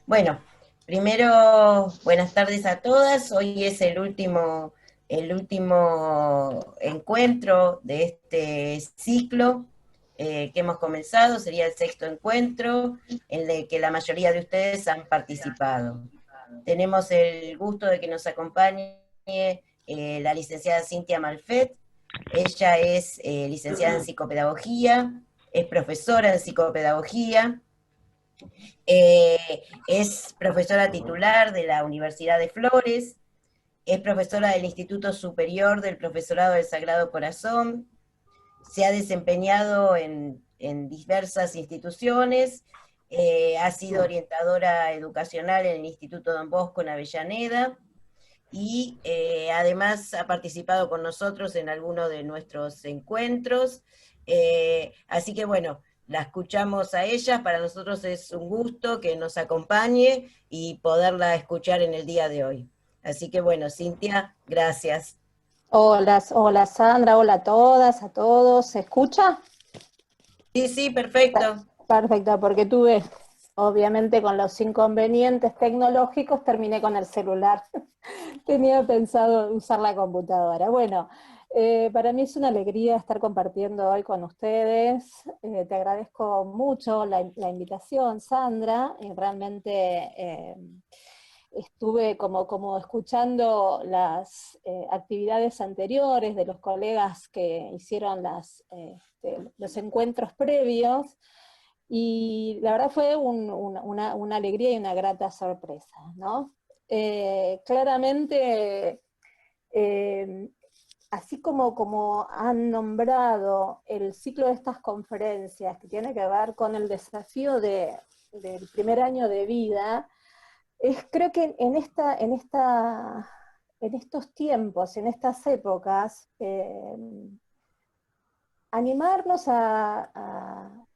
Bueno, primero, buenas tardes a todas. Hoy es el último encuentro de este ciclo que hemos comenzado. Sería el sexto encuentro en el que la mayoría de ustedes han participado. Tenemos el gusto de que nos acompañe la licenciada Cintia Malfet. Ella es licenciada en psicopedagogía, es profesora de psicopedagogía. Es profesora titular de la Universidad de Flores, es profesora del Instituto Superior del Profesorado del Sagrado Corazón, se ha desempeñado en diversas instituciones, ha sido orientadora educacional en el Instituto Don Bosco en Avellaneda y además ha participado con nosotros en algunos de nuestros encuentros. Así que bueno, la escuchamos a ella, para nosotros es un gusto que nos acompañe y poderla escuchar en el día de hoy. Así que bueno, Cintia, gracias. Hola, hola Sandra, hola a todas, a todos. ¿Se escucha? Sí, sí, perfecto. Perfecto, porque tuve, obviamente con los inconvenientes tecnológicos, terminé con el celular. Tenía pensado usar la computadora. Bueno, para mí es una alegría estar compartiendo hoy con ustedes. Te agradezco mucho la invitación, Sandra, y realmente estuve como escuchando las actividades anteriores de los colegas que hicieron los encuentros previos, y la verdad fue una alegría y una grata sorpresa, ¿no? Claramente, eh, así como han nombrado el ciclo de estas conferencias, que tiene que ver con el desafío del primer año de vida, creo que en estos tiempos, en estas épocas, animarnos a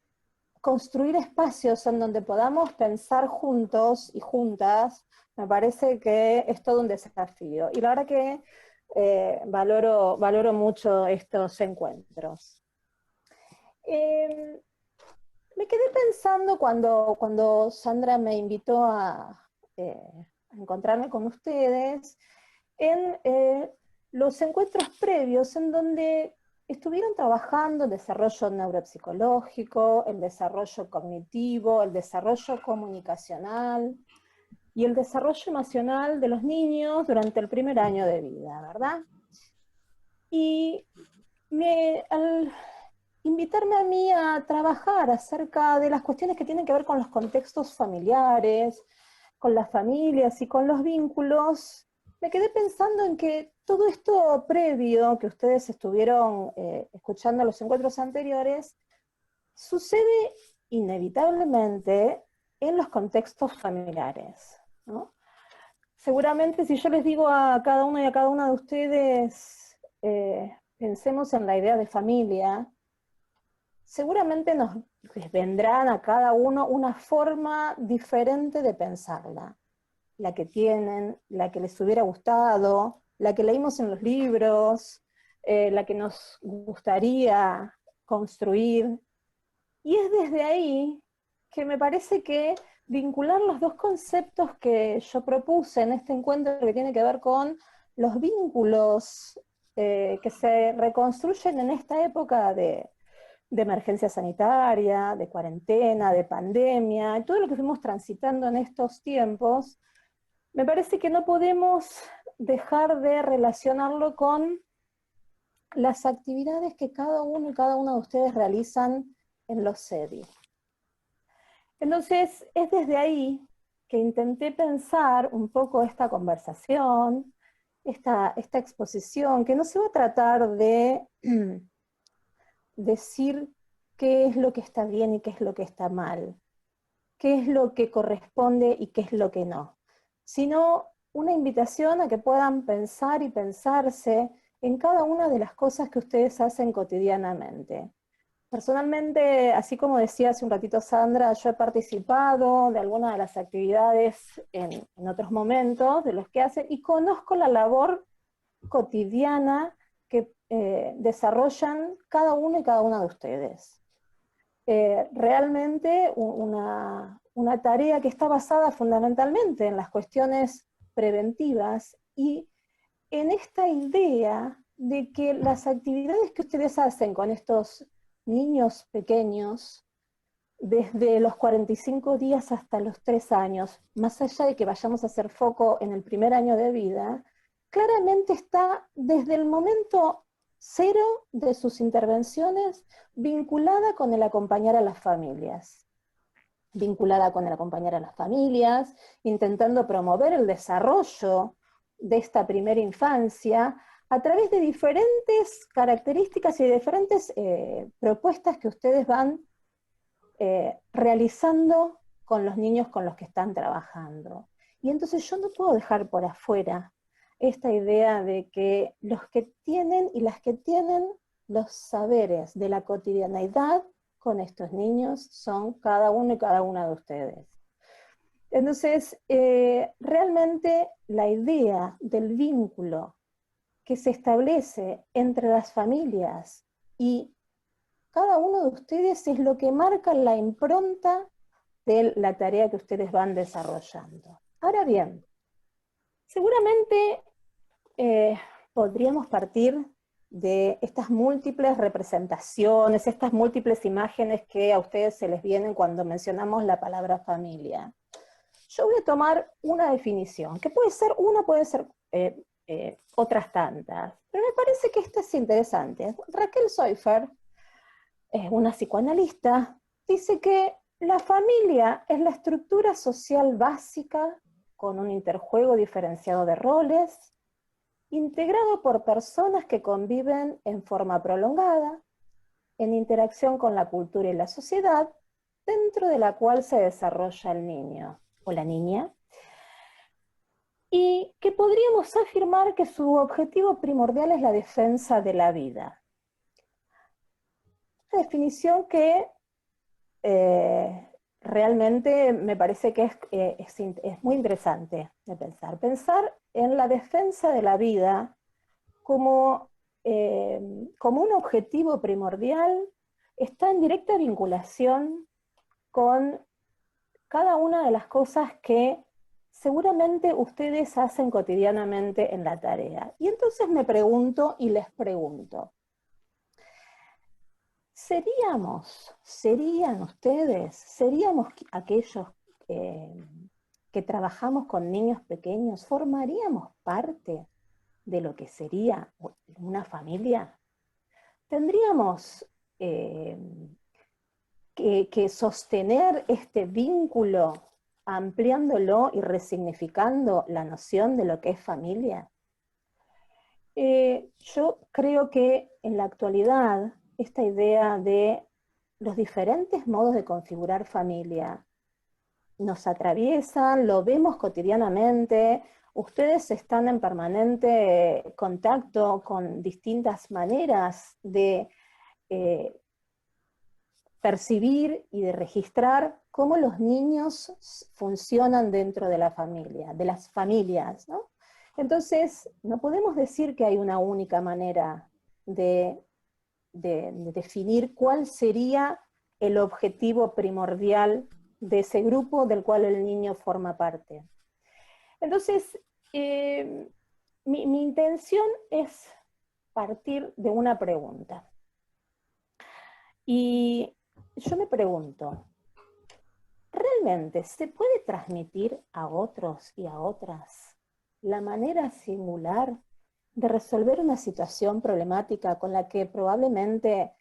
construir espacios en donde podamos pensar juntos y juntas, me parece que es todo un desafío. Y la verdad que valoro mucho estos encuentros. Eh, Me quedé pensando cuando Sandra me invitó a encontrarme con ustedes en los encuentros previos en donde estuvieron trabajando el desarrollo neuropsicológico, el desarrollo cognitivo, el desarrollo comunicacional y el desarrollo emocional de los niños durante el primer año de vida, ¿verdad? Y al invitarme a mí a trabajar acerca de las cuestiones que tienen que ver con los contextos familiares, con las familias y con los vínculos, me quedé pensando en que todo esto previo que ustedes estuvieron escuchando en los encuentros anteriores, sucede inevitablemente en los contextos familiares, ¿no? Seguramente si yo les digo a cada uno y a cada una de ustedes, pensemos en la idea de familia, seguramente les vendrán a cada uno una forma diferente de pensarla, la que tienen, la que les hubiera gustado, la que leímos en los libros, la que nos gustaría construir. Y es desde ahí que me parece que vincular los dos conceptos que yo propuse en este encuentro, que tiene que ver con los vínculos que se reconstruyen en esta época de emergencia sanitaria, de cuarentena, de pandemia, y todo lo que fuimos transitando en estos tiempos, me parece que no podemos dejar de relacionarlo con las actividades que cada uno y cada una de ustedes realizan en los SEDI. Entonces, es desde ahí que intenté pensar un poco esta conversación, esta exposición, que no se va a tratar de decir qué es lo que está bien y qué es lo que está mal, qué es lo que corresponde y qué es lo que no, sino una invitación a que puedan pensar y pensarse en cada una de las cosas que ustedes hacen cotidianamente. Personalmente, así como decía hace un ratito Sandra, yo he participado de algunas de las actividades en otros momentos de los que hacen y conozco la labor cotidiana que desarrollan cada uno y cada una de ustedes. realmente una tarea que está basada fundamentalmente en las cuestiones preventivas y en esta idea de que las actividades que ustedes hacen con estos niños pequeños, desde los 45 días hasta los 3 años, más allá de que vayamos a hacer foco en el primer año de vida, claramente está desde el momento cero de sus intervenciones vinculada con el acompañar a las familias. Vinculada con el acompañar a las familias, intentando promover el desarrollo de esta primera infancia a través de diferentes características y de diferentes propuestas que ustedes van realizando con los niños con los que están trabajando. Y entonces yo no puedo dejar por afuera esta idea de que los que tienen y las que tienen los saberes de la cotidianeidad con estos niños son cada uno y cada una de ustedes. Entonces, realmente la idea del vínculo que se establece entre las familias y cada uno de ustedes es lo que marca la impronta de la tarea que ustedes van desarrollando. Ahora bien, seguramente podríamos partir de estas múltiples representaciones, estas múltiples imágenes que a ustedes se les vienen cuando mencionamos la palabra familia. Yo voy a tomar una definición, que puede ser una, puede ser otras tantas, pero me parece que esta es interesante. Raquel Soifer, una psicoanalista, dice que la familia es la estructura social básica con un interjuego diferenciado de roles, integrado por personas que conviven en forma prolongada, en interacción con la cultura y la sociedad, dentro de la cual se desarrolla el niño o la niña, y que podríamos afirmar que su objetivo primordial es la defensa de la vida. Una definición que realmente me parece que es muy interesante de pensar. Pensar en la defensa de la vida como un objetivo primordial está en directa vinculación con cada una de las cosas que seguramente ustedes hacen cotidianamente en la tarea. Y entonces me pregunto y les pregunto, ¿serían ustedes, seríamos aquellos que trabajamos con niños pequeños, formaríamos parte de lo que sería una familia? ¿Tendríamos que sostener este vínculo, ampliándolo y resignificando la noción de lo que es familia? Yo creo que en la actualidad esta idea de los diferentes modos de configurar familia nos atraviesan, lo vemos cotidianamente, ustedes están en permanente contacto con distintas maneras de percibir y de registrar cómo los niños funcionan dentro de la familia, de las familias, ¿no? Entonces, no podemos decir que hay una única manera de definir cuál sería el objetivo primordial de ese grupo del cual el niño forma parte. Entonces, mi intención es partir de una pregunta. Y yo me pregunto, ¿realmente se puede transmitir a otros y a otras la manera singular de resolver una situación problemática con la que probablemente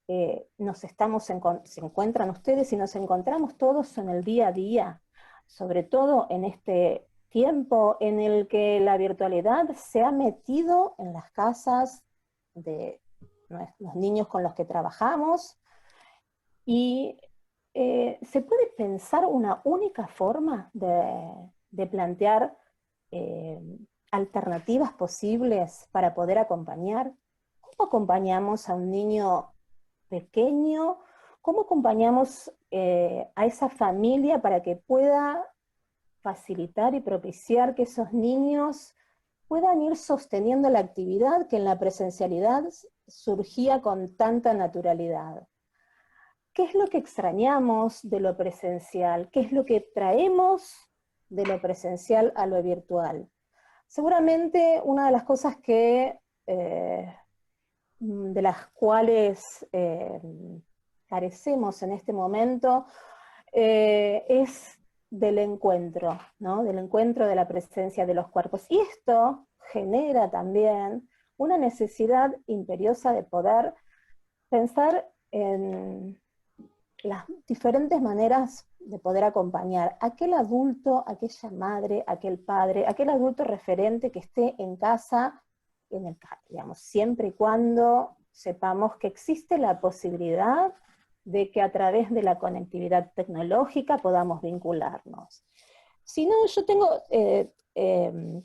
se encuentran ustedes y nos encontramos todos en el día a día, sobre todo en este tiempo en el que la virtualidad se ha metido en las casas de los niños con los que trabajamos? Y ¿se puede pensar una única forma de plantear alternativas posibles para poder acompañar? ¿Cómo acompañamos a un niño pequeño? ¿Cómo acompañamos a esa familia para que pueda facilitar y propiciar que esos niños puedan ir sosteniendo la actividad que en la presencialidad surgía con tanta naturalidad? ¿qué es lo que extrañamos de lo presencial? ¿Qué es lo que traemos de lo presencial a lo virtual? Seguramente una de las cosas de las cuales carecemos en este momento es del encuentro, ¿no? Del encuentro de la presencia de los cuerpos. Y esto genera también una necesidad imperiosa de poder pensar en las diferentes maneras de poder acompañar a aquel adulto, aquella madre, aquel padre, aquel adulto referente que esté en casa, digamos, siempre y cuando sepamos que existe la posibilidad de que a través de la conectividad tecnológica podamos vincularnos. Si no, yo tengo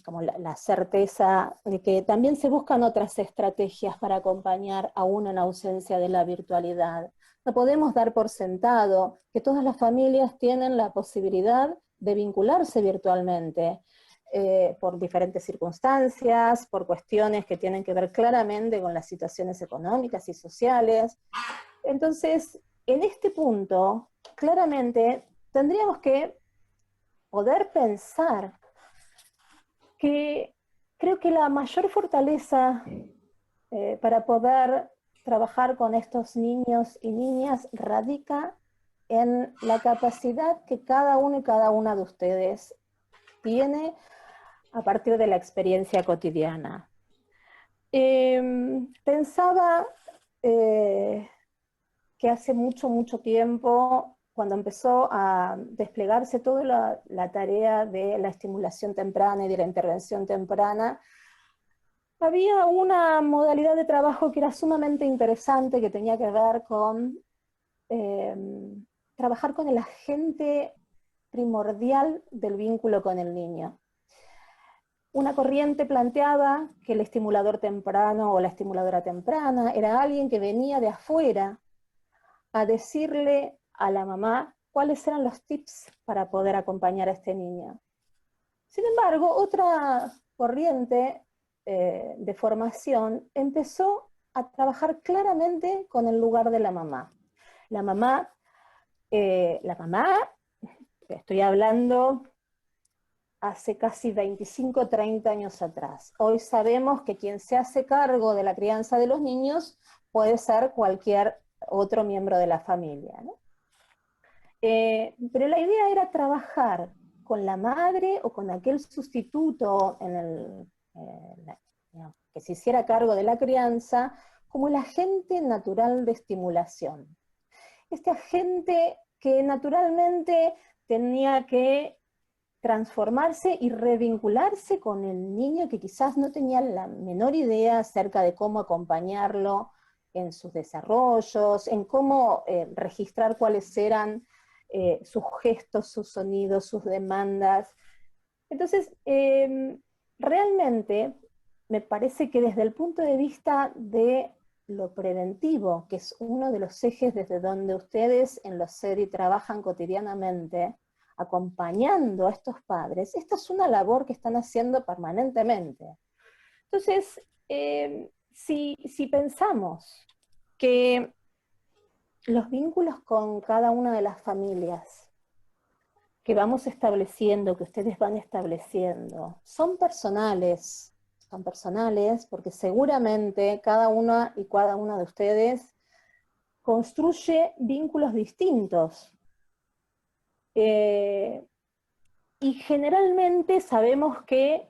como la certeza de que también se buscan otras estrategias para acompañar aún en ausencia de la virtualidad. No podemos dar por sentado que todas las familias tienen la posibilidad de vincularse virtualmente por diferentes circunstancias, por cuestiones que tienen que ver claramente con las situaciones económicas y sociales. Entonces, en este punto, claramente tendríamos que poder pensar que creo que la mayor fortaleza para poder trabajar con estos niños y niñas radica en la capacidad que cada uno y cada una de ustedes tiene a partir de la experiencia cotidiana. Pensaba que hace mucho, mucho tiempo, cuando empezó a desplegarse toda la tarea de la estimulación temprana y de la intervención temprana, había una modalidad de trabajo que era sumamente interesante, que tenía que ver con trabajar con el agente primordial del vínculo con el niño. Una corriente planteaba que el estimulador temprano o la estimuladora temprana era alguien que venía de afuera a decirle a la mamá cuáles eran los tips para poder acompañar a este niño. Sin embargo, otra corriente de formación empezó a trabajar claramente con el lugar de la mamá. La mamá, estoy hablando hace casi 25, 30 años atrás. Hoy sabemos que quien se hace cargo de la crianza de los niños puede ser cualquier otro miembro de la familia, ¿no? Pero la idea era trabajar con la madre o con aquel sustituto que se hiciera cargo de la crianza como el agente natural de estimulación. Este agente que naturalmente tenía que transformarse y revincularse con el niño que quizás no tenía la menor idea acerca de cómo acompañarlo en sus desarrollos, en cómo registrar cuáles eran sus gestos, sus sonidos, sus demandas. Entonces, realmente me parece que desde el punto de vista de lo preventivo, que es uno de los ejes desde donde ustedes en los SEDI trabajan cotidianamente, acompañando a estos padres, esta es una labor que están haciendo permanentemente. Entonces, si pensamos que los vínculos con cada una de las familias que vamos estableciendo, que ustedes van estableciendo, son personales porque seguramente cada una y cada una de ustedes construye vínculos distintos. Y generalmente sabemos que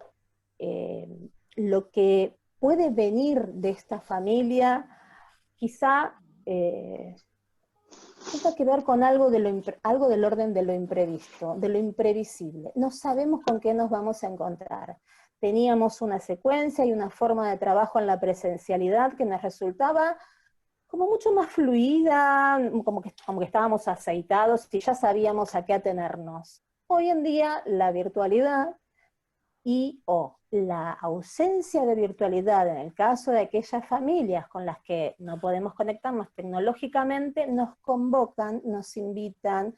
lo que puede venir de esta familia quizá tenga que ver con algo del orden de lo imprevisto, de lo imprevisible. No sabemos con qué nos vamos a encontrar. Teníamos una secuencia y una forma de trabajo en la presencialidad que nos resultaba como mucho más fluida, como que estábamos aceitados y ya sabíamos a qué atenernos. Hoy en día la virtualidad o la ausencia de virtualidad en el caso de aquellas familias con las que no podemos conectarnos tecnológicamente, nos convocan, nos invitan,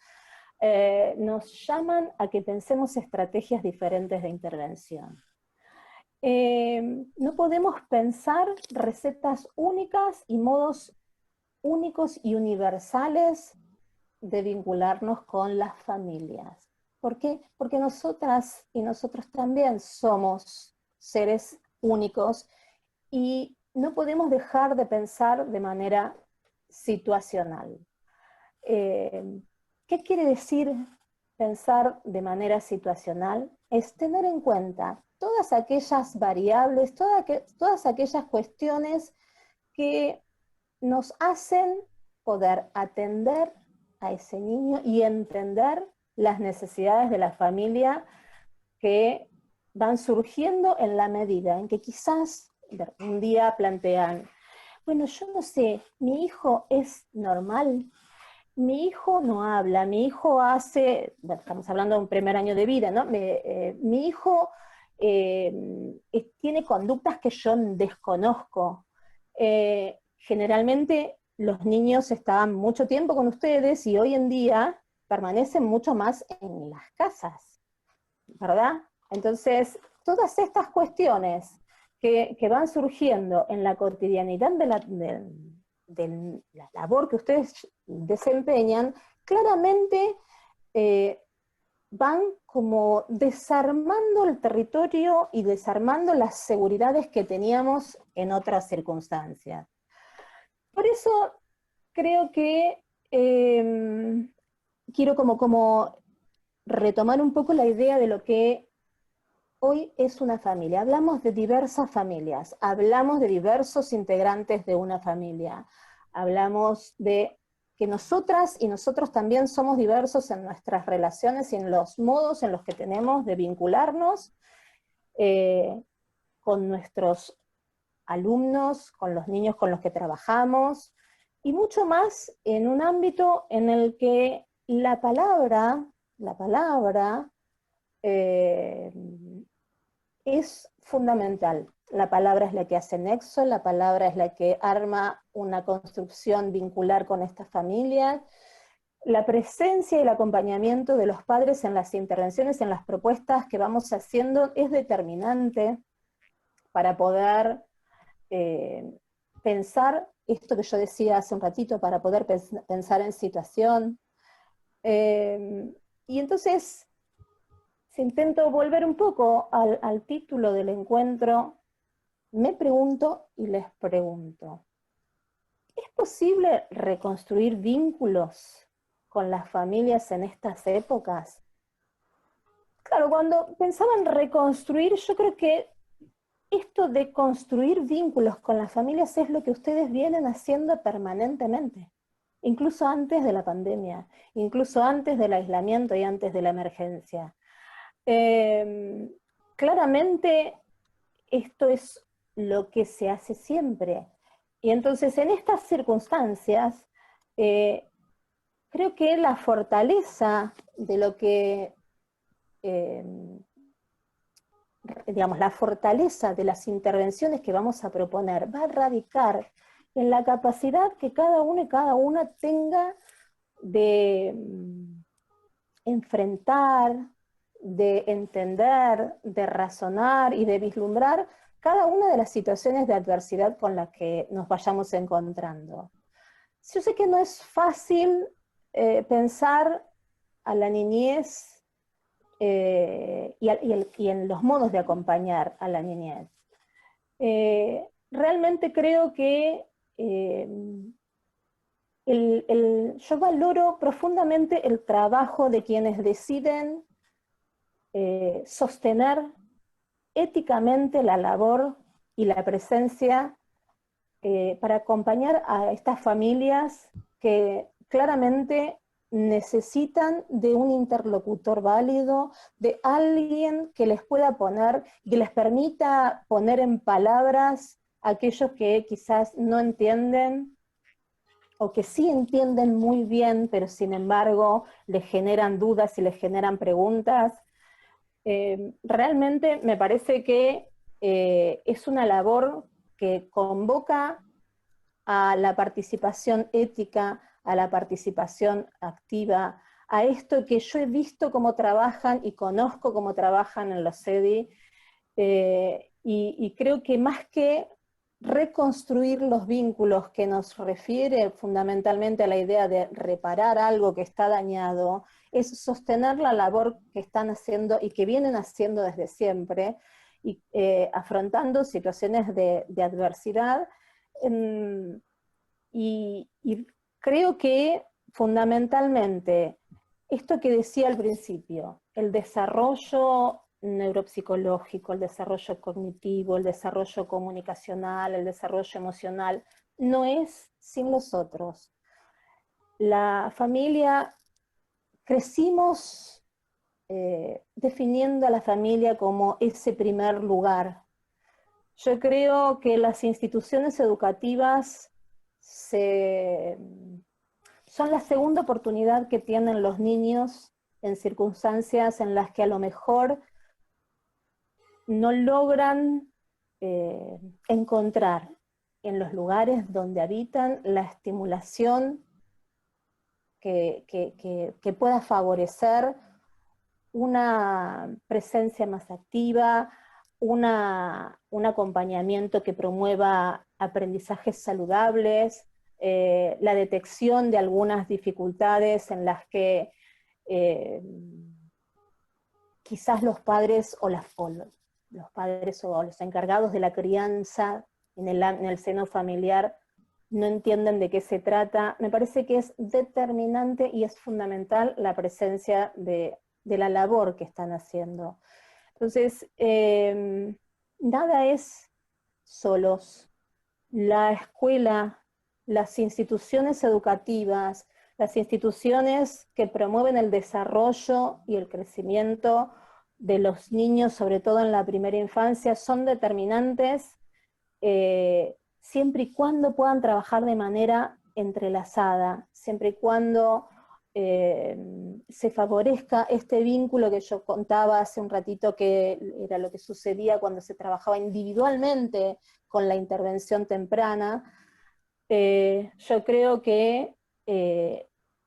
nos llaman a que pensemos estrategias diferentes de intervención. No podemos pensar recetas únicas y modos únicos y universales de vincularnos con las familias. ¿Por qué? Porque nosotras y nosotros también somos seres únicos y no podemos dejar de pensar de manera situacional. ¿Qué quiere decir pensar de manera situacional? Es tener en cuenta todas aquellas variables, todas aquellas cuestiones que nos hacen poder atender a ese niño y entender las necesidades de la familia que van surgiendo en la medida en que quizás un día plantean, bueno, yo no sé, mi hijo es normal, mi hijo no habla, mi hijo hace, bueno, estamos hablando de un primer año de vida, ¿no? Mi hijo tiene conductas que yo desconozco. Generalmente los niños estaban mucho tiempo con ustedes y hoy en día permanecen mucho más en las casas, ¿verdad? Entonces, todas estas cuestiones que van surgiendo en la cotidianidad de la labor que ustedes desempeñan, claramente van como desarmando el territorio y desarmando las seguridades que teníamos en otras circunstancias. Por eso creo que quiero como retomar un poco la idea de lo que hoy es una familia. Hablamos de diversas familias, hablamos de diversos integrantes de una familia, hablamos de que nosotras y nosotros también somos diversos en nuestras relaciones y en los modos en los que tenemos de vincularnos con nuestros alumnos, con los niños con los que trabajamos, y mucho más en un ámbito en el que la palabra es fundamental. La palabra es la que hace nexo, la palabra es la que arma una construcción vincular con esta familia. La presencia y el acompañamiento de los padres en las intervenciones, en las propuestas que vamos haciendo, es determinante para poder pensar esto que yo decía hace un ratito, para poder pensar en situación. Y entonces, si intento volver un poco al título del encuentro, me pregunto y les pregunto, ¿es posible reconstruir vínculos con las familias en estas épocas? Claro, cuando pensaba en reconstruir, yo creo que esto de construir vínculos con las familias es lo que ustedes vienen haciendo permanentemente, incluso antes de la pandemia, incluso antes del aislamiento y antes de la emergencia. Claramente esto es lo que se hace siempre. Y entonces en estas circunstancias, creo que la fortaleza de lo que, digamos, la fortaleza de las intervenciones que vamos a proponer va a radicar en la capacidad que cada uno y cada una tenga de enfrentar, de entender, de razonar y de vislumbrar cada una de las situaciones de adversidad con las que nos vayamos encontrando. Yo sé que no es fácil pensar a la niñez y en los modos de acompañar a la niñez. Realmente creo que yo valoro profundamente el trabajo de quienes deciden sostener éticamente la labor y la presencia para acompañar a estas familias que claramente necesitan de un interlocutor válido, de alguien que les pueda poner, que les permita poner en palabras aquellos que quizás no entienden o que sí entienden muy bien, pero sin embargo les generan dudas y les generan preguntas. Realmente me parece que es una labor que convoca a la participación ética, a la participación activa, a esto que yo he visto cómo trabajan y conozco cómo trabajan en los CEDI, y creo que más que reconstruir los vínculos, que nos refiere fundamentalmente a la idea de reparar algo que está dañado, es sostener la labor que están haciendo y que vienen haciendo desde siempre, y afrontando situaciones de adversidad. Y creo que fundamentalmente esto que decía al principio, el desarrollo neuropsicológico, el desarrollo cognitivo, el desarrollo comunicacional, el desarrollo emocional, no es sin los otros. La familia, crecimos definiendo a la familia como ese primer lugar. Yo creo que las instituciones educativas son la segunda oportunidad que tienen los niños en circunstancias en las que a lo mejor no logran encontrar en los lugares donde habitan la estimulación que pueda favorecer una presencia más activa, un acompañamiento que promueva aprendizajes saludables, la detección de algunas dificultades en las que quizás los padres o los encargados de la crianza en el seno familiar no entienden de qué se trata. Me parece que es determinante y es fundamental la presencia de la labor que están haciendo. Entonces, nada es solos. La escuela, las instituciones educativas, las instituciones que promueven el desarrollo y el crecimiento de los niños, sobre todo en la primera infancia, son determinantes siempre y cuando puedan trabajar de manera entrelazada, siempre y cuando se favorezca este vínculo que yo contaba hace un ratito, que era lo que sucedía cuando se trabajaba individualmente con la intervención temprana. Yo creo que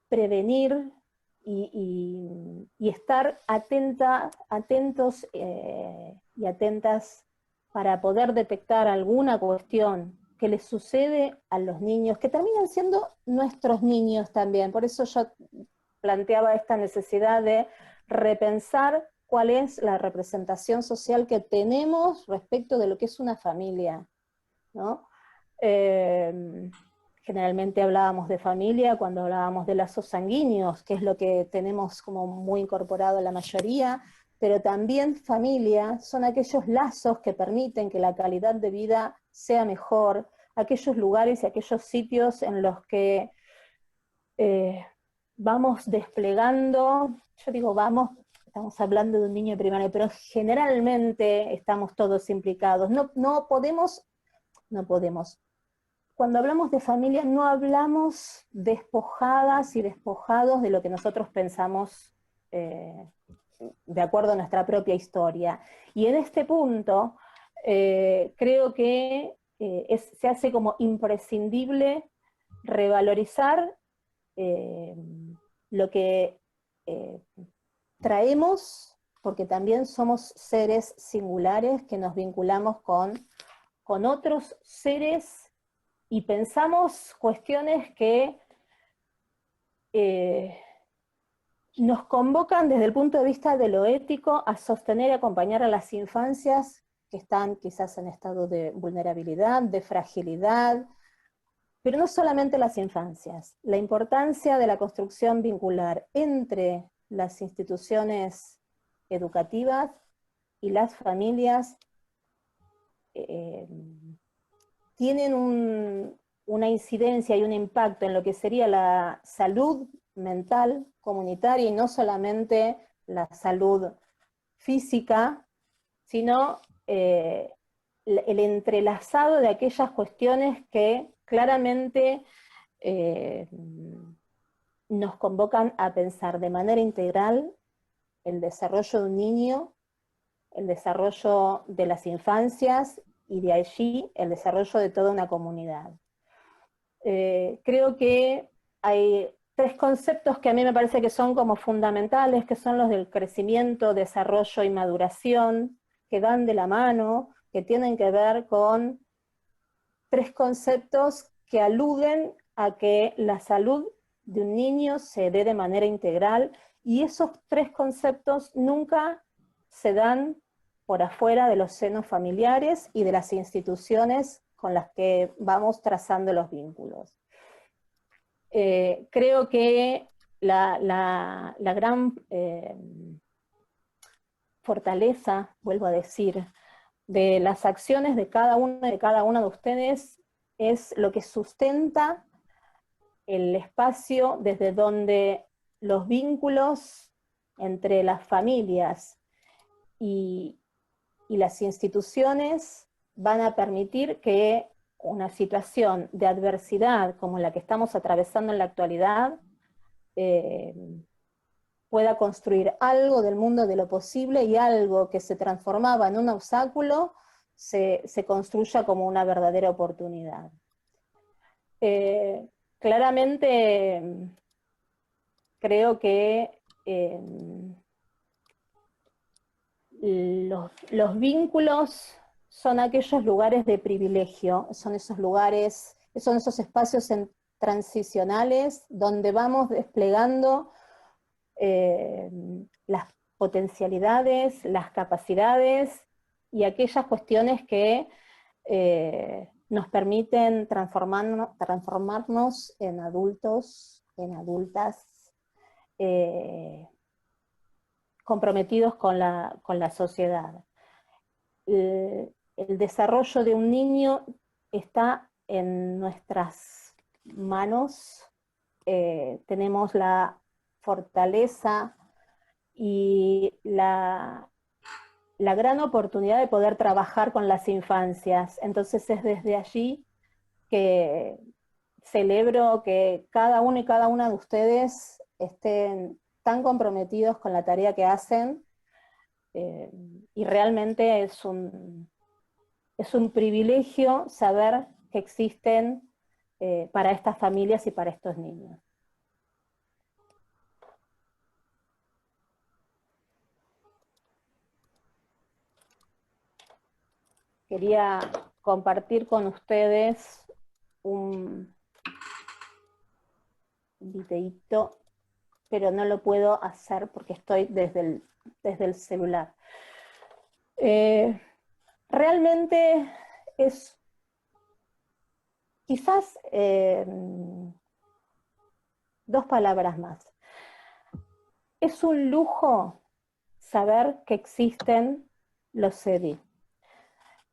prevenir y estar atentos y atentas para poder detectar alguna cuestión que les sucede a los niños, que terminan siendo nuestros niños también. Por eso yo planteaba esta necesidad de repensar cuál es la representación social que tenemos respecto de lo que es una familia, ¿no? Generalmente hablábamos de familia cuando hablábamos de lazos sanguíneos, que es lo que tenemos como muy incorporado la mayoría, pero también familia son aquellos lazos que permiten que la calidad de vida sea mejor, aquellos lugares y aquellos sitios en los que vamos desplegando, yo digo vamos, estamos hablando de un niño de primaria, pero generalmente estamos todos implicados. No podemos. Cuando hablamos de familia no hablamos despojadas y despojados de lo que nosotros pensamos de acuerdo a nuestra propia historia. Y en este punto creo que se hace como imprescindible revalorizar lo que traemos, porque también somos seres singulares que nos vinculamos con otros seres y pensamos cuestiones que nos convocan desde el punto de vista de lo ético a sostener y acompañar a las infancias que están quizás en estado de vulnerabilidad, de fragilidad, pero no solamente las infancias. La importancia de la construcción vincular entre las instituciones educativas y las familias tienen una incidencia y un impacto en lo que sería la salud mental comunitaria, y no solamente la salud física, sino el entrelazado de aquellas cuestiones que claramente nos convocan a pensar de manera integral el desarrollo de un niño, el desarrollo de las infancias, y de allí el desarrollo de toda una comunidad. Creo que hay tres conceptos que a mí me parece que son como fundamentales, que son los del crecimiento, desarrollo y maduración, que van de la mano, que tienen que ver con tres conceptos que aluden a que la salud de un niño se dé de manera integral, y esos tres conceptos nunca se dan por afuera de los senos familiares y de las instituciones con las que vamos trazando los vínculos. Creo que la gran fortaleza, vuelvo a decir, de las acciones de cada uno de ustedes es lo que sustenta el espacio desde donde los vínculos entre las familias y las instituciones van a permitir que una situación de adversidad como la que estamos atravesando en la actualidad pueda construir algo del mundo de lo posible, y algo que se transformaba en un obstáculo se construya como una verdadera oportunidad. Claramente creo que los vínculos son aquellos lugares de privilegio, son esos lugares, son esos espacios transicionales donde vamos desplegando las potencialidades, las capacidades y aquellas cuestiones que nos permiten transformarnos en adultos, en adultas, comprometidos con la sociedad. El desarrollo de un niño está en nuestras manos, tenemos la fortaleza y la gran oportunidad de poder trabajar con las infancias. Entonces es desde allí que celebro que cada uno y cada una de ustedes estén tan comprometidos con la tarea que hacen, y realmente es un privilegio saber que existen para estas familias y para estos niños. Quería compartir con ustedes un videíto, pero no lo puedo hacer porque estoy desde el celular. Realmente es quizás dos palabras más. Es un lujo saber que existen los CEDI.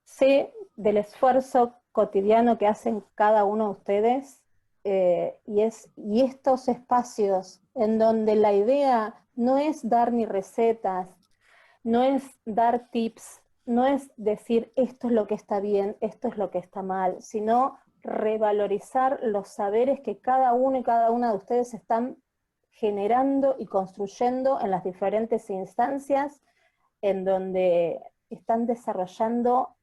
Sé del esfuerzo cotidiano que hacen cada uno de ustedes, y estos espacios en donde la idea no es dar ni recetas, no es dar tips, no es decir esto es lo que está bien, esto es lo que está mal, sino revalorizar los saberes que cada uno y cada una de ustedes están generando y construyendo en las diferentes instancias en donde están desarrollando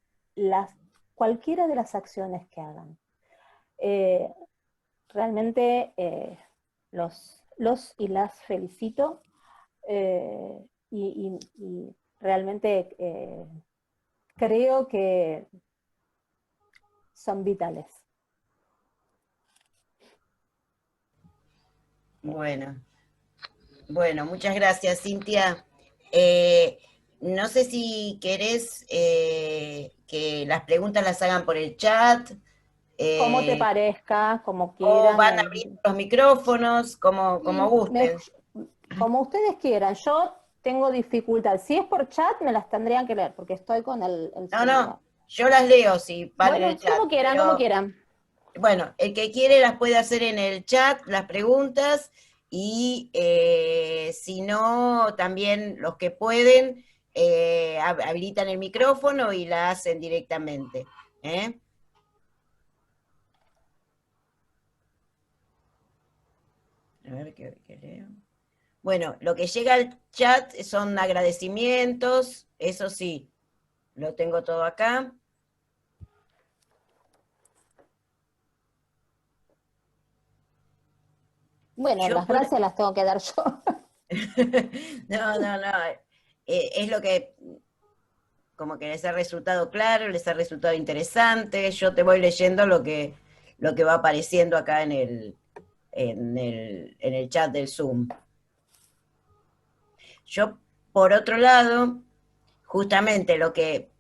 cualquiera de las acciones que hagan. Realmente los y las felicito, y realmente creo que son vitales. Bueno, muchas gracias, Cintia. No sé si querés que las preguntas las hagan por el chat. Como te parezca, como O quieran. van a abrir los micrófonos, como gusten. Como ustedes quieran. Yo tengo dificultad. Si es por chat, me las tendrían que leer, porque estoy con el celular. No, yo las leo si van en Bueno, el chat. como quieran, Pero, como quieran. bueno, el que quiere las puede hacer en el chat, las preguntas, y si no, también los que pueden habilitan el micrófono y la hacen directamente. ¿Eh? A ver qué leo. Bueno, lo que llega al chat son agradecimientos, eso sí, lo tengo todo acá. Bueno, las gracias las tengo que dar yo. No, es lo que como que les ha resultado claro, les ha resultado interesante. Yo te voy leyendo lo que va apareciendo acá en el chat del Zoom. Yo, por otro lado, justamente lo que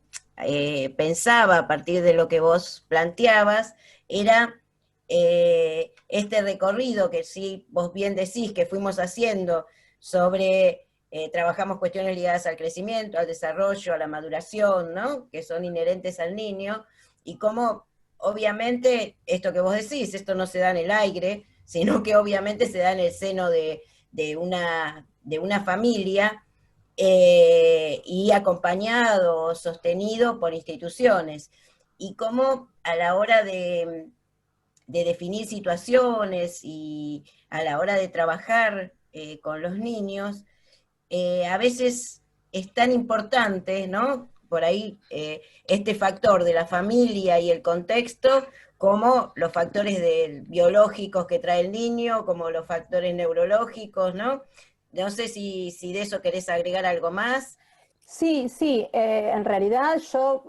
pensaba a partir de lo que vos planteabas era este recorrido que sí, vos bien decís que fuimos haciendo sobre, trabajamos cuestiones ligadas al crecimiento, al desarrollo, a la maduración, ¿no? Que son inherentes al niño, y cómo obviamente esto que vos decís, esto no se da en el aire, sino que obviamente se da en el seno de una familia, y acompañado, sostenido por instituciones. Y cómo a la hora de definir situaciones y a la hora de trabajar con los niños, a veces es tan importante, ¿no? Por ahí este factor de la familia y el contexto, como los factores biológicos que trae el niño, como los factores neurológicos, ¿no? No sé si de eso querés agregar algo más. Sí, sí, en realidad yo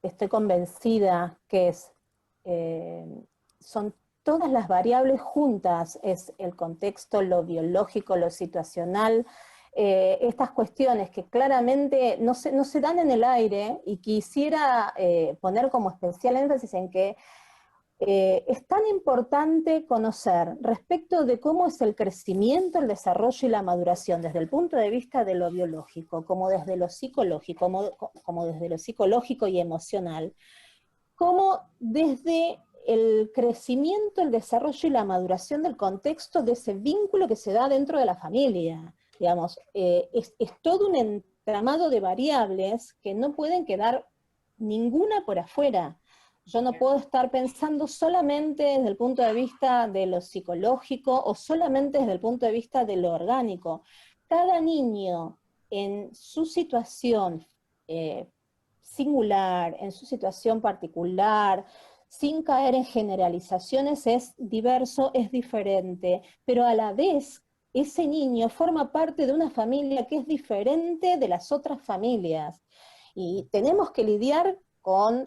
estoy convencida que eh, son todas las variables juntas, es el contexto, lo biológico, lo situacional, estas cuestiones que claramente no se dan en el aire, y quisiera poner como especial énfasis en que es tan importante conocer respecto de cómo es el crecimiento, el desarrollo y la maduración desde el punto de vista de lo biológico, como desde lo psicológico, como desde lo psicológico y emocional, como desde el crecimiento, el desarrollo y la maduración del contexto de ese vínculo que se da dentro de la familia. Digamos, es todo un entramado de variables que no pueden quedar ninguna por afuera. Yo no puedo estar pensando solamente desde el punto de vista de lo psicológico o solamente desde el punto de vista de lo orgánico. Cada niño en su situación singular, en su situación particular, sin caer en generalizaciones, es diverso, es diferente, pero a la vez ese niño forma parte de una familia que es diferente de las otras familias. Y tenemos que lidiar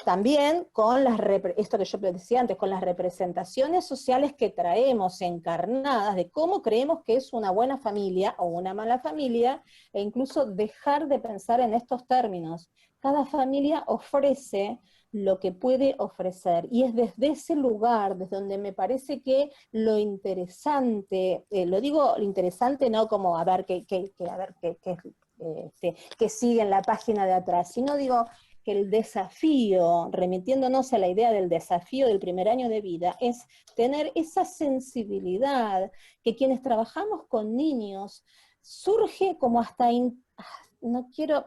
también con esto que yo decía antes, con las representaciones sociales que traemos encarnadas de cómo creemos que es una buena familia o una mala familia, e incluso dejar de pensar en estos términos. Cada familia ofrece lo que puede ofrecer, y es desde ese lugar, desde donde me parece que lo interesante, lo digo lo interesante no como a ver qué sigue en la página de atrás, sino digo que el desafío, remitiéndonos a la idea del desafío del primer año de vida, es tener esa sensibilidad que quienes trabajamos con niños surge como no quiero,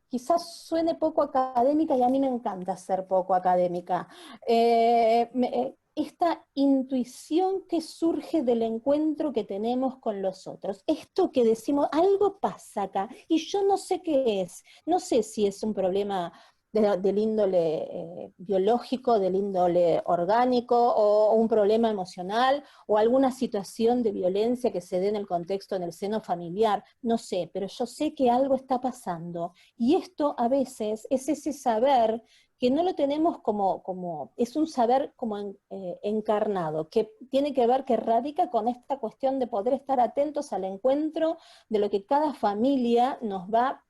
quizás suene poco académica, y a mí me encanta ser poco académica, esta intuición que surge del encuentro que tenemos con los otros. Esto que decimos, algo pasa acá, y yo no sé qué es. No sé si es un problema del índole biológico, del índole orgánico, o un problema emocional, o alguna situación de violencia que se dé en el contexto, en el seno familiar. No sé, pero yo sé que algo está pasando. Y esto a veces es ese saber que no lo tenemos es un saber como encarnado, que tiene que ver, que radica con esta cuestión de poder estar atentos al encuentro de lo que cada familia nos va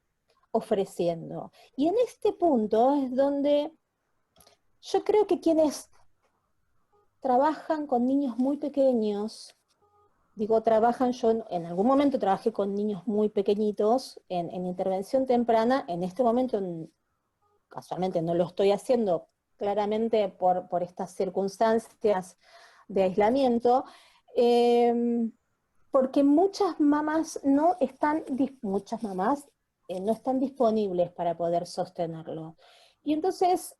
ofreciendo. Y en este punto es donde yo creo que quienes trabajan con niños muy pequeños, digo trabajan, yo en algún momento trabajé con niños muy pequeñitos en intervención temprana, en este momento casualmente no lo estoy haciendo claramente por estas circunstancias de aislamiento, porque muchas mamás no están disponibles para poder sostenerlo. Y entonces,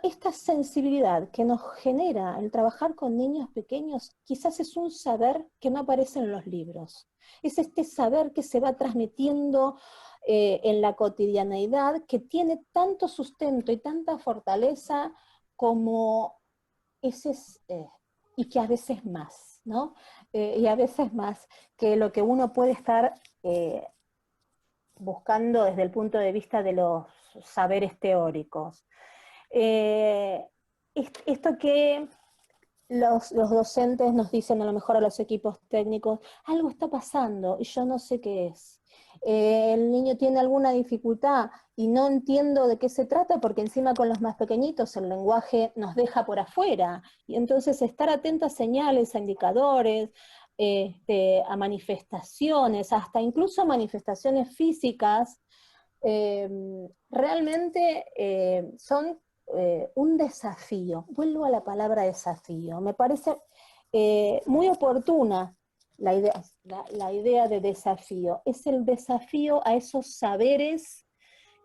esta sensibilidad que nos genera el trabajar con niños pequeños, quizás es un saber que no aparece en los libros. Es este saber que se va transmitiendo en la cotidianeidad, que tiene tanto sustento y tanta fortaleza como ese, y que a veces más, ¿no? Y a veces más que lo que uno puede estar buscando desde el punto de vista de los saberes teóricos. Esto que los docentes nos dicen a lo mejor a los equipos técnicos, algo está pasando y yo no sé qué es. El niño tiene alguna dificultad y no entiendo de qué se trata porque encima con los más pequeñitos el lenguaje nos deja por afuera. Y entonces estar atento a señales, a indicadores, a manifestaciones, hasta incluso manifestaciones físicas, realmente son un desafío. Vuelvo a la palabra desafío. Me parece muy oportuna la idea de desafío. Es el desafío a esos saberes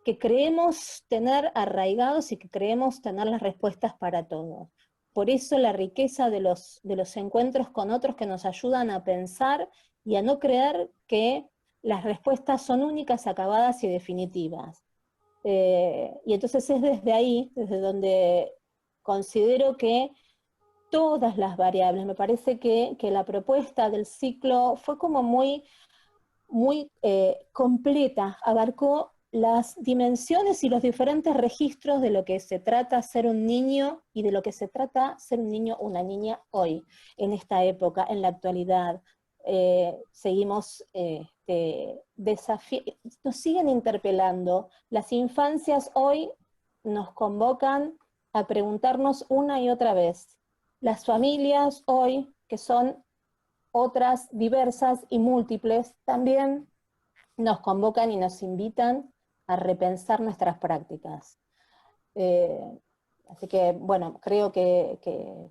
que creemos tener arraigados y que creemos tener las respuestas para todo. Por eso la riqueza de los encuentros con otros que nos ayudan a pensar y a no creer que las respuestas son únicas, acabadas y definitivas. Y entonces es desde ahí, desde donde considero que todas las variables, me parece que la propuesta del ciclo fue como muy completa, abarcó las dimensiones y los diferentes registros de lo que se trata ser un niño y de lo que se trata ser un niño o una niña hoy, en esta época, en la actualidad. Seguimos nos siguen interpelando. Las infancias hoy nos convocan a preguntarnos una y otra vez. Las familias hoy, que son otras diversas y múltiples, también nos convocan y nos invitan a repensar nuestras prácticas. Así que, bueno, creo que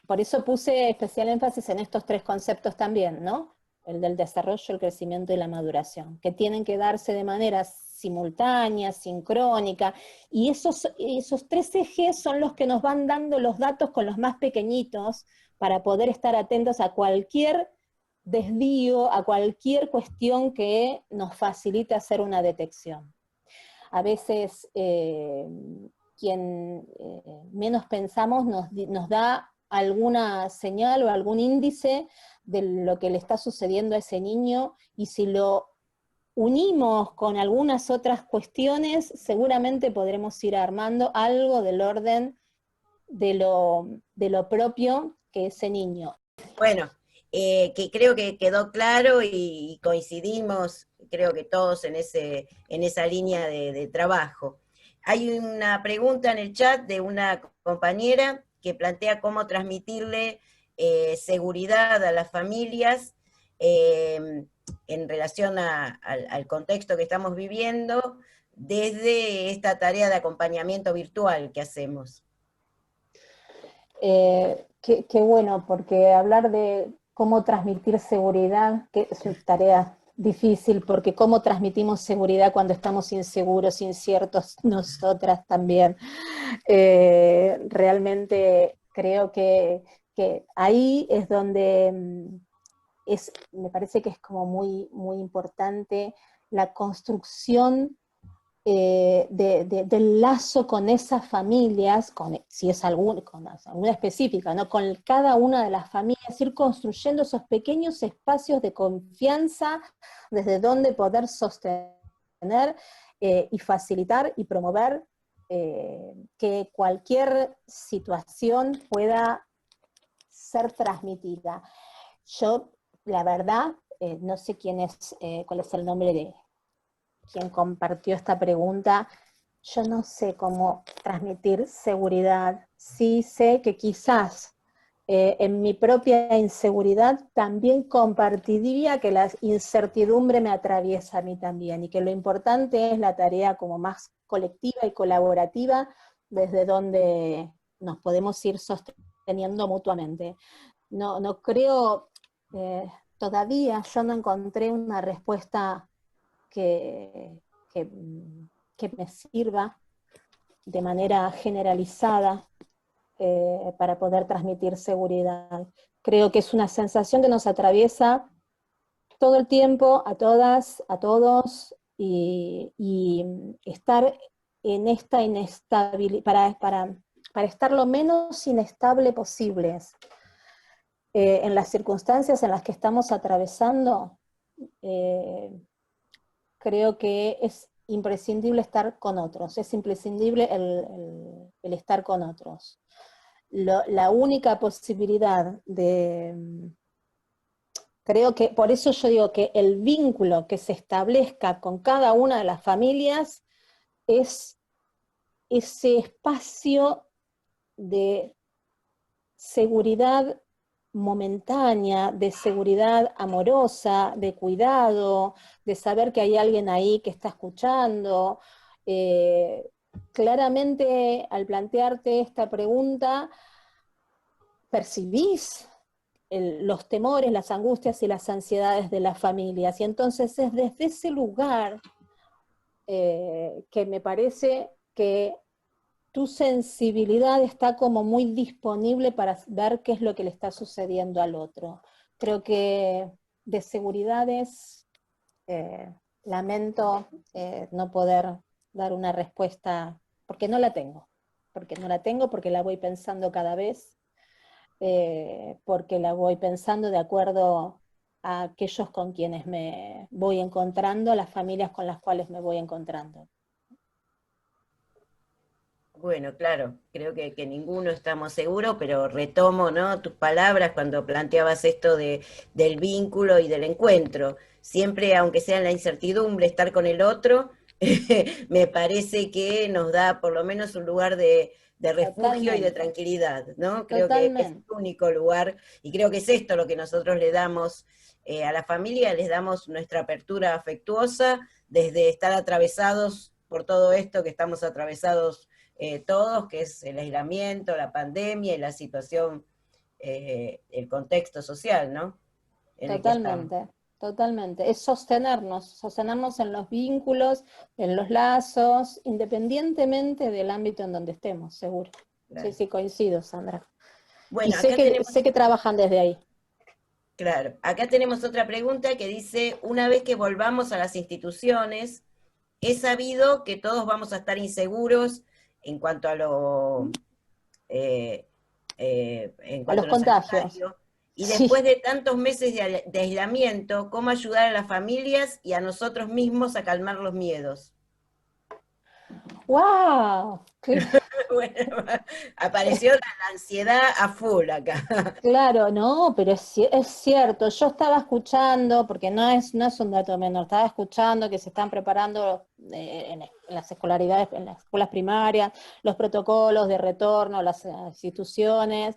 por eso puse especial énfasis en estos tres conceptos también, ¿no? El del desarrollo, el crecimiento y la maduración, que tienen que darse de manera simultánea, sincrónica, y esos tres ejes son los que nos van dando los datos con los más pequeñitos para poder estar atentos a cualquier desvío, a cualquier cuestión que nos facilite hacer una detección. A veces quien menos pensamos nos da alguna señal o algún índice de lo que le está sucediendo a ese niño, y si lo unimos con algunas otras cuestiones, seguramente podremos ir armando algo del orden de lo propio que ese niño. Bueno, que creo que quedó claro y coincidimos, creo que todos en esa línea de trabajo. Hay una pregunta en el chat de una compañera que plantea cómo transmitirle seguridad a las familias en relación al contexto que estamos viviendo desde esta tarea de acompañamiento virtual que hacemos. Qué bueno, porque hablar de cómo transmitir seguridad, que es una tarea difícil, porque cómo transmitimos seguridad cuando estamos inseguros, inciertos, nosotras también. Realmente creo que ahí es donde me parece que es como muy, muy importante la construcción del lazo con esas familias, si es alguna específica, ¿no? Con cada una de las familias, ir construyendo esos pequeños espacios de confianza desde donde poder sostener y facilitar y promover que cualquier situación pueda ser transmitida. Yo, la verdad, no sé cuál es el nombre de quien compartió esta pregunta. Yo no sé cómo transmitir seguridad. Sí sé que quizás en mi propia inseguridad también compartiría que la incertidumbre me atraviesa a mí también, y que lo importante es la tarea como más colectiva y colaborativa, desde donde nos podemos ir sosteniendo mutuamente. No creo, todavía yo no encontré una respuesta que, que, que me sirva de manera generalizada para poder transmitir seguridad. Creo que es una sensación que nos atraviesa todo el tiempo, a todas, a todos, y estar en esta inestabilidad, para estar lo menos inestable posibles en las circunstancias en las que estamos atravesando, creo que es imprescindible estar con otros, es imprescindible el estar con otros. La única posibilidad de, creo que, por eso yo digo que el vínculo que se establezca con cada una de las familias es ese espacio de seguridad momentánea, de seguridad amorosa, de cuidado, de saber que hay alguien ahí que está escuchando. Eh, Claramente, al plantearte esta pregunta, percibís los temores, las angustias y las ansiedades de las familias. Y entonces es desde ese lugar que me parece que tu sensibilidad está como muy disponible para ver qué es lo que le está sucediendo al otro. Creo que de seguridades lamento no poder dar una respuesta, porque no la tengo, porque la voy pensando cada vez, porque la voy pensando de acuerdo a aquellos con quienes me voy encontrando, a las familias con las cuales me voy encontrando. Bueno, claro, creo que ninguno estamos seguros, pero retomo, ¿no? Tus palabras cuando planteabas esto del vínculo y del encuentro. Siempre, aunque sea en la incertidumbre, estar con el otro, me parece que nos da por lo menos un lugar de refugio y de Totalmente, tranquilidad, ¿no? Creo que es totalmente. el único lugar, y creo que es esto lo que nosotros le damos a la familia, les damos nuestra apertura afectuosa desde estar atravesados por todo esto que estamos atravesados todos, que es el aislamiento, la pandemia y la situación, el contexto social, ¿no? En el que estamos. Totalmente, totalmente. Es sostenernos en los vínculos, en los lazos, independientemente del ámbito en donde estemos, seguro. Sí, Claro. sí, coincido, Sandra. Y Bueno, acá tenemos, sé que trabajan desde ahí. claro, acá tenemos otra pregunta que dice, una vez que volvamos a las instituciones, he sabido que todos vamos a estar inseguros en cuanto a eh, en A cuanto los a lo contagios. sanitario, y después Sí. de tantos meses de aislamiento, ¿cómo ayudar a las familias y a nosotros mismos a calmar los miedos? ¡Wow! Bueno, apareció la ansiedad a full acá. Claro, no, pero es cierto. Yo estaba escuchando, porque no es un dato menor, estaba escuchando que se están preparando en las escolaridades, en las escuelas primarias, los protocolos de retorno a las instituciones.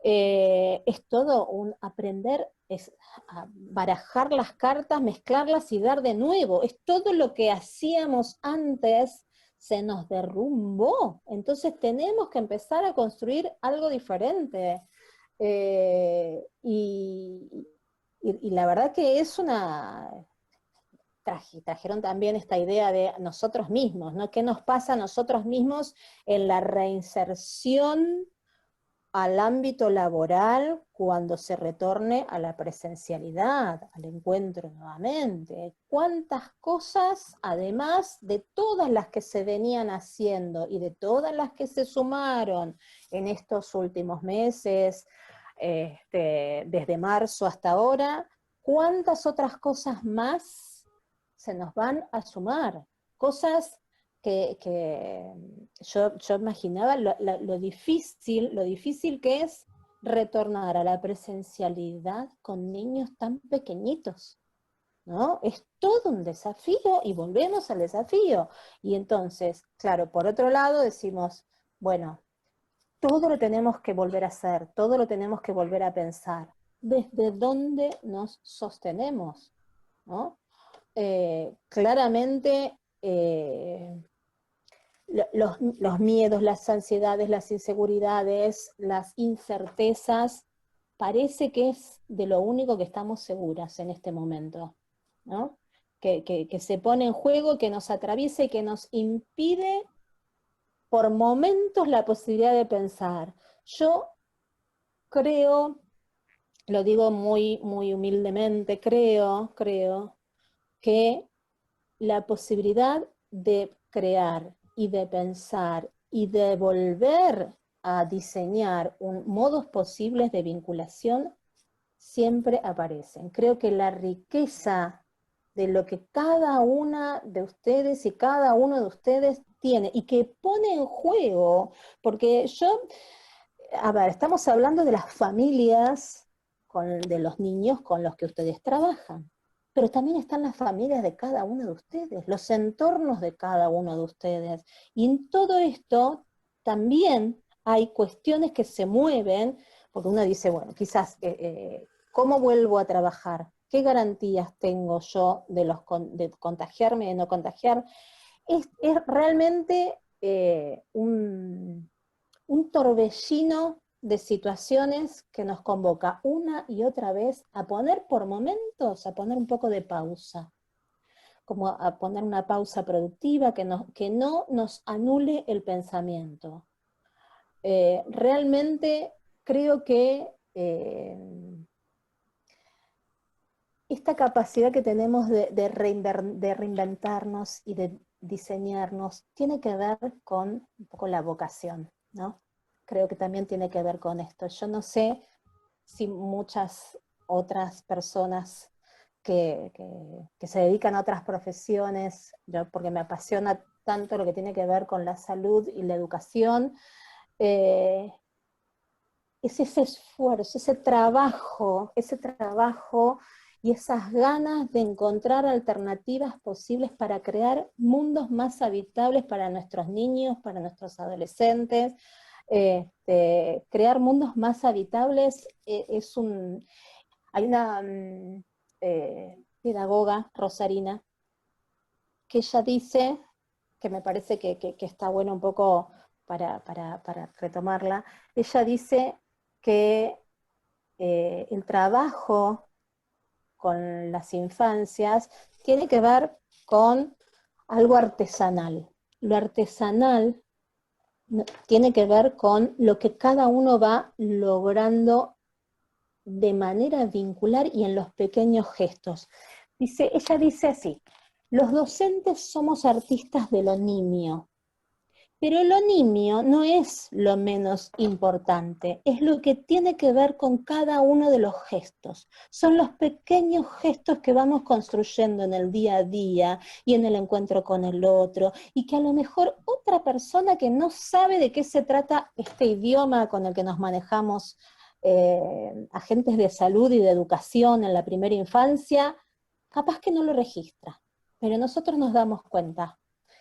Es todo un aprender, es a barajar las cartas, mezclarlas y dar de nuevo. Es todo lo que hacíamos antes se nos derrumbó. Entonces tenemos que empezar a construir algo diferente. Y la verdad que es una... Trajeron también esta idea de nosotros mismos, ¿no? ¿Qué nos pasa a nosotros mismos en la reinserción al ámbito laboral cuando se retorne a la presencialidad, al encuentro nuevamente? ¿Cuántas cosas, además de todas las que se venían haciendo y de todas las que se sumaron en estos últimos meses, desde marzo hasta ahora, cuántas otras cosas más se nos van a sumar? Cosas que yo imaginaba lo difícil que es retornar a la presencialidad con niños tan pequeñitos, ¿no? Es todo un desafío y volvemos al desafío. Y entonces, claro, por otro lado decimos, bueno, todo lo tenemos que volver a hacer, todo lo tenemos que volver a pensar. ¿Desde dónde nos sostenemos? ¿No? Claramente los miedos, las ansiedades, las inseguridades, las incertezas, parece que es de lo único que estamos seguras en este momento, ¿no? Que se pone en juego, que nos atraviesa y que nos impide por momentos la posibilidad de pensar. Yo creo, lo digo muy humildemente, creo que la posibilidad de crear y de pensar y de volver a diseñar modos posibles de vinculación siempre aparecen. Creo que la riqueza de lo que cada una de ustedes y cada uno de ustedes tiene y que pone en juego, porque a ver, estamos hablando de las familias, de los niños con los que ustedes trabajan, pero también están las familias de cada uno de ustedes, los entornos de cada uno de ustedes, y en todo esto también hay cuestiones que se mueven, porque uno dice, bueno, quizás, ¿cómo vuelvo a trabajar? ¿Qué garantías tengo yo de contagiarme, de no contagiar? Es realmente un torbellino de situaciones que nos convoca una y otra vez a poner por momentos, a poner un poco de pausa, como a poner una pausa productiva que no nos anule el pensamiento. Realmente creo que esta capacidad que tenemos de reinventarnos y de diseñarnos tiene que ver con un poco la vocación, ¿no? Creo que también tiene que ver con esto. Yo no sé si muchas otras personas que se dedican a otras profesiones, porque me apasiona tanto lo que tiene que ver con la salud y la educación, es ese esfuerzo, ese trabajo y esas ganas de encontrar alternativas posibles para crear mundos más habitables para nuestros niños, para nuestros adolescentes. Crear mundos más habitables hay una pedagoga rosarina que ella dice, que me parece que está bueno un poco para retomarla, ella dice que el trabajo con las infancias tiene que ver con algo artesanal. Lo artesanal tiene que ver con lo que cada uno va logrando de manera vincular y en los pequeños gestos. Ella dice así, los docentes somos artistas de lo nimio, pero lo nimio no es lo menos importante, es lo que tiene que ver con cada uno de los gestos. Son los pequeños gestos que vamos construyendo en el día a día y en el encuentro con el otro, y que a lo mejor otra persona que no sabe de qué se trata este idioma con el que nos manejamos, agentes de salud y de educación en la primera infancia, capaz que no lo registra, pero nosotros nos damos cuenta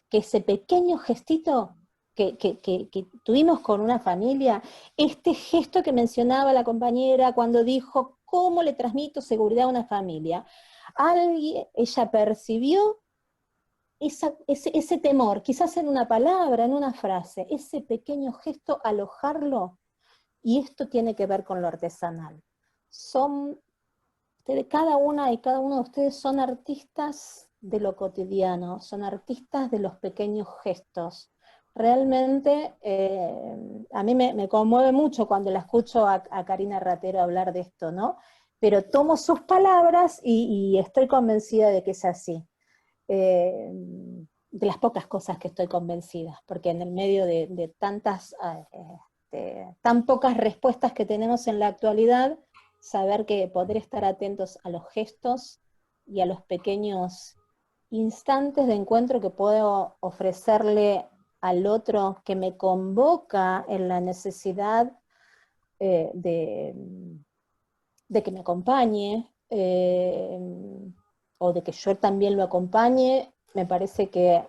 que ese pequeño gestito que tuvimos con una familia, este gesto que mencionaba la compañera cuando dijo, ¿cómo le transmito seguridad a una familia? Ella percibió ese temor, quizás en una palabra, en una frase, ese pequeño gesto, alojarlo, y esto tiene que ver con lo artesanal. Cada una y cada uno de ustedes son artistas de lo cotidiano, son artistas de los pequeños gestos. Realmente a mí me conmueve mucho cuando la escucho a Karina Ratero hablar de esto, ¿no? Pero tomo sus palabras y estoy convencida de que es así. De las pocas cosas que estoy convencida, porque en el medio de tantas, tan pocas respuestas que tenemos en la actualidad, saber que poder estar atentos a los gestos y a los pequeños instantes de encuentro que puedo ofrecerle al otro, que me convoca en la necesidad de que me acompañe, o de que yo también lo acompañe, me parece que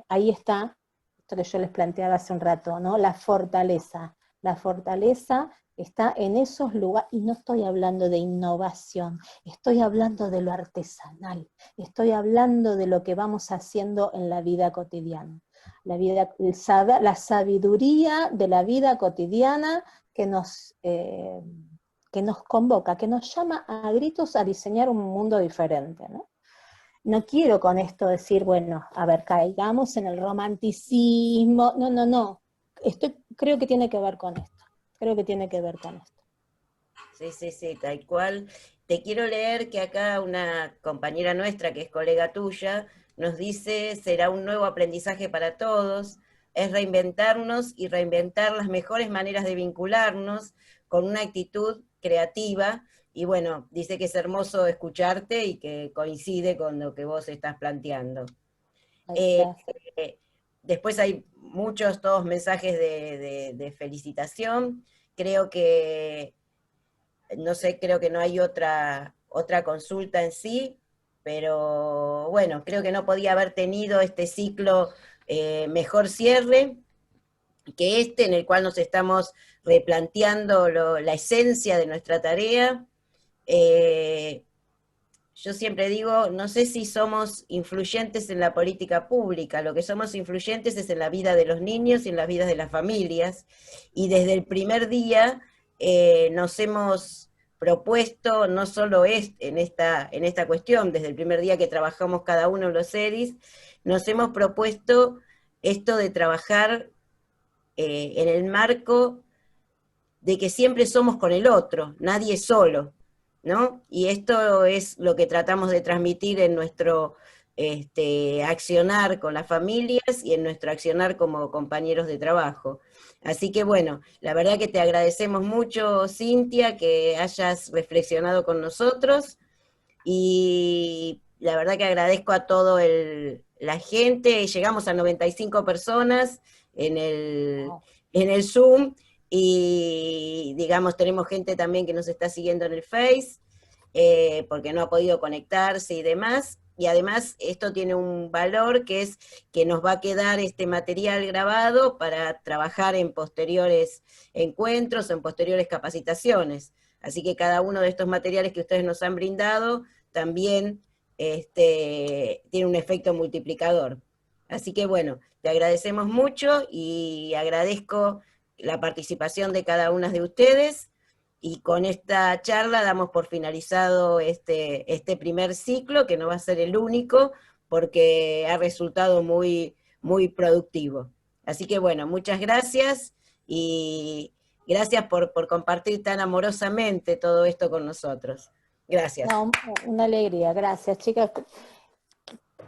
ahí está, esto que yo les planteaba hace un rato, ¿no? La fortaleza. La fortaleza está en esos lugares, y no estoy hablando de innovación, estoy hablando de lo artesanal, estoy hablando de lo que vamos haciendo en la vida cotidiana. La sabiduría de la vida cotidiana que nos convoca, que nos llama a gritos a diseñar un mundo diferente, ¿no? No quiero con esto decir, bueno, a ver, caigamos en el romanticismo, no. Creo que tiene que ver con esto, creo que tiene que ver con esto. Sí, tal cual. Te quiero leer que acá una compañera nuestra, que es colega tuya, nos dice, será un nuevo aprendizaje para todos, es reinventarnos y reinventar las mejores maneras de vincularnos con una actitud creativa y bueno, dice que es hermoso escucharte y que coincide con lo que vos estás planteando. Eh, eh, Después hay muchos, todos mensajes de felicitación. Creo que, no sé, creo que no hay otra consulta en sí, pero bueno, creo que no podía haber tenido este ciclo mejor cierre que este, en el cual nos estamos replanteando la esencia de nuestra tarea. Eh, yo siempre digo, no sé si somos influyentes en la política pública, lo que somos influyentes es en la vida de los niños y en las vidas de las familias, y desde el primer día nos hemos propuesto, no solo en esta cuestión, desde el primer día que trabajamos cada uno en los EDIs, nos hemos propuesto esto de trabajar en el marco de que siempre somos con el otro, nadie solo, ¿no? Y esto es lo que tratamos de transmitir en nuestro accionar con las familias y en nuestro accionar como compañeros de trabajo. Así que bueno, la verdad que te agradecemos mucho, Cintia, que hayas reflexionado con nosotros, y la verdad que agradezco a todo la gente. Llegamos a 95 personas en el Zoom, y digamos, tenemos gente también que nos está siguiendo en el Face, porque no ha podido conectarse y demás. Y además esto tiene un valor, que es que nos va a quedar este material grabado para trabajar en posteriores encuentros, en posteriores capacitaciones. Así que cada uno de estos materiales que ustedes nos han brindado también tiene un efecto multiplicador. Así que bueno, te agradecemos mucho y agradezco la participación de cada una de ustedes, y con esta charla damos por finalizado este primer ciclo, que no va a ser el único, porque ha resultado muy, muy productivo. Así que bueno, muchas gracias, y gracias por compartir tan amorosamente todo esto con nosotros. Gracias. No, una alegría, gracias, chicas.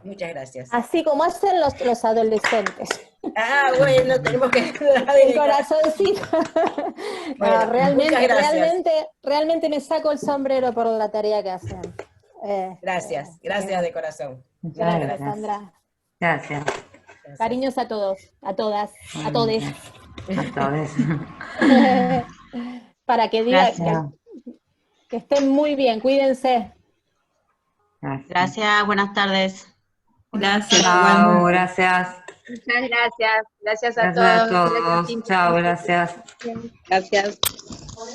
Muchas gracias. Así como hacen los adolescentes. Ah, bueno, tenemos que... El corazoncito. Bueno, no, realmente, realmente me saco el sombrero por la tarea que hacen. Gracias de corazón. Gracias, Sandra. Gracias. Cariños a todos, a todas, a todes. A todos. Para que digan que estén muy bien, cuídense. Gracias, buenas tardes. Gracias. Chao, gracias. Muchas gracias. Gracias a Gracias a todos. todos. Chao, gracias. Gracias.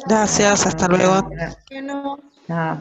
Gracias, hasta luego. Chao.